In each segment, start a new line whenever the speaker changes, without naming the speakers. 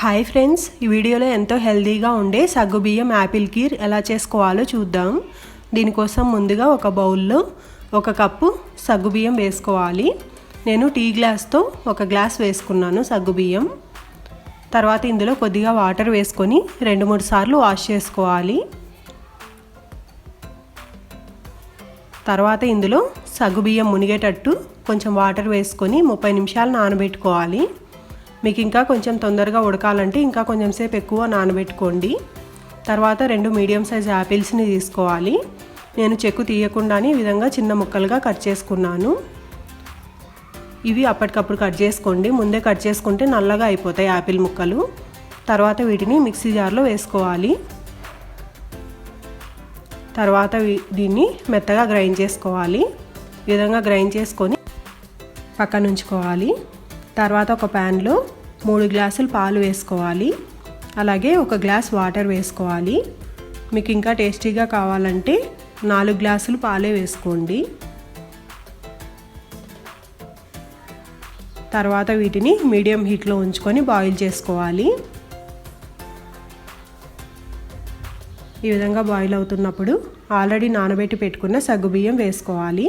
Hi friends, ఈ వీడియోలో ఎంతో హెల్తీగా ఉండే సగ్గుబియ్యం యాపిల్ కీర్ ఎలా చేసుకోవాలో చూద్దాం. దీనికోసం ముందుగా ఒక బౌల్లో 1 కప్పు సగ్గుబియ్యం వేసుకోవాలి. నేను టీ గ్లాస్తో 1 గ్లాస్ వేసుకున్నాను సగ్గుబియ్యం. తర్వాత ఇందులో కొద్దిగా వాటర్ వేసుకొని 2-3 సార్లు వాష్ చేసుకోవాలి. తర్వాత ఇందులో సగ్గుబియ్యం మునిగేటట్టు కొంచెం వాటర్ వేసుకొని 30 నిమిషాలు నానబెట్టుకోవాలి. మీకు ఇంకా కొంచెం తొందరగా ఉడకాలంటే ఇంకా కొంచెం సేపు ఎక్కువ నానబెట్టుకోండి. తర్వాత 2 మీడియం సైజ్ యాపిల్స్ని తీసుకోవాలి. నేను చెక్కు తీయకుండానే ఈ విధంగా చిన్న ముక్కలుగా కట్ చేసుకున్నాను. ఇవి అప్పటికప్పుడు కట్ చేసుకోండి, ముందే కట్ చేసుకుంటే నల్లగా అయిపోతాయి యాపిల్ ముక్కలు. తర్వాత వీటిని మిక్సీ జార్లో వేసుకోవాలి. తర్వాత దీన్ని మెత్తగా గ్రైండ్ చేసుకోవాలి. ఈ విధంగా గ్రైండ్ చేసుకొని పక్కన ఉంచుకోవాలి. తర్వాత ఒక ప్యాన్లో 3 గ్లాసులు పాలు వేసుకోవాలి. అలాగే 1 గ్లాస్ వాటర్ వేసుకోవాలి. మీకు ఇంకా టేస్టీగా కావాలంటే 4 గ్లాసులు పాలే వేసుకోండి. తర్వాత వీటిని మీడియం హీట్లో ఉంచుకొని బాయిల్ చేసుకోవాలి. ఈ విధంగా బాయిల్ అవుతున్నప్పుడు ఆల్రెడీ నానబెట్టి పెట్టుకున్న సగ్గుబియ్యం వేసుకోవాలి.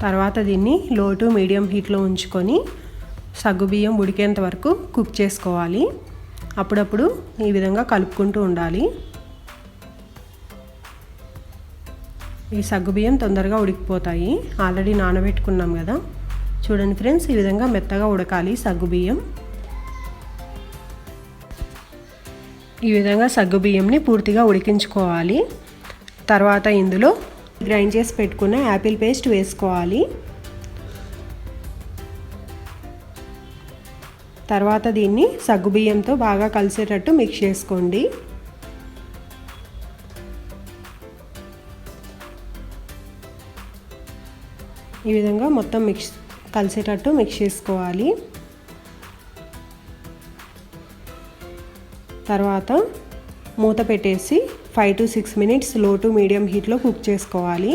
తర్వాత దీన్ని లో టు మీడియం హీట్లో ఉంచుకొని సగ్గుబియ్యం ఉడికేంత వరకు కుక్ చేసుకోవాలి. అప్పుడప్పుడు ఈ విధంగా కలుపుకుంటూ ఉండాలి. ఈ సగ్గుబియ్యం తొందరగా ఉడికిపోతాయి, ఆల్రెడీ నానబెట్టుకున్నాం కదా. చూడండి ఫ్రెండ్స్, ఈ విధంగా మెత్తగా ఉడకాలి సగ్గుబియ్యం. ఈ విధంగా సగ్గుబియ్యంని పూర్తిగా ఉడికించుకోవాలి. తర్వాత ఇందులో గ్రైండ్ చేసి పెట్టుకున్న యాపిల్ పేస్ట్ వేసుకోవాలి. తర్వాత దీన్ని సగ్గుబియ్యంతో బాగా కలిసేటట్టు మిక్స్ చేసుకోండి. ఈ విధంగా మొత్తం కలిసేటట్టు మిక్స్ చేసుకోవాలి. తర్వాత మూత పెట్టేసి 5 to 6 మినిట్స్ లో టు మీడియం హీట్లో కుక్ చేసుకోవాలి.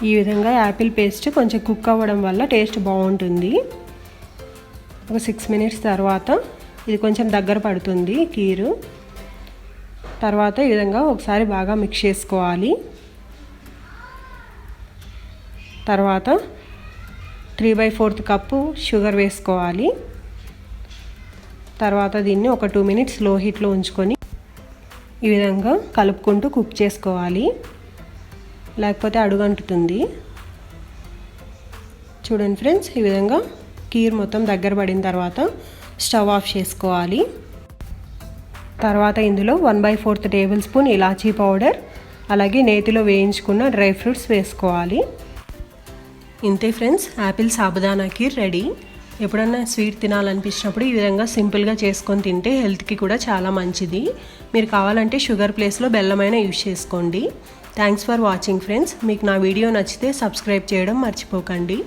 ఈ విధంగా యాపిల్ పేస్ట్ కొంచెం కుక్ అవ్వడం వల్ల టేస్ట్ బాగుంటుంది. ఒక 6 మినిట్స్ తర్వాత ఇది కొంచెం దగ్గర పడుతుంది కీరు. తర్వాత ఈ విధంగా ఒకసారి బాగా మిక్స్ చేసుకోవాలి. తర్వాత 3/4 కప్పు షుగర్ వేసుకోవాలి. తర్వాత దీన్ని ఒక 2 మినిట్స్ లో హీట్లో ఉంచుకొని ఈ విధంగా కలుపుకుంటూ కుక్ చేసుకోవాలి, లేకపోతే అడుగంటుతుంది. చూడండి ఫ్రెండ్స్, ఈ విధంగా కీర్ మొత్తం దగ్గర పడిన తర్వాత స్టవ్ ఆఫ్ చేసుకోవాలి. తర్వాత ఇందులో 1/4 టేబుల్ స్పూన్ ఇలాచీ పౌడర్, అలాగే నేతిలో వేయించుకున్న డ్రై ఫ్రూట్స్ వేసుకోవాలి. ఇంతే friends, apple sabudana kheer ready. ఎప్పుడన్నా స్వీట్ తినాలనిపించినప్పుడు ఈ విధంగా సింపుల్గా చేసుకొని తింటే హెల్త్కి కూడా చాలా మంచిది. మీరు కావాలంటే షుగర్ ప్లేస్లో బెల్లమైనా యూజ్ చేసుకోండి. Thanks for watching friends. మీకు నా వీడియో నచ్చితే సబ్స్క్రైబ్ చేయడం మర్చిపోకండి.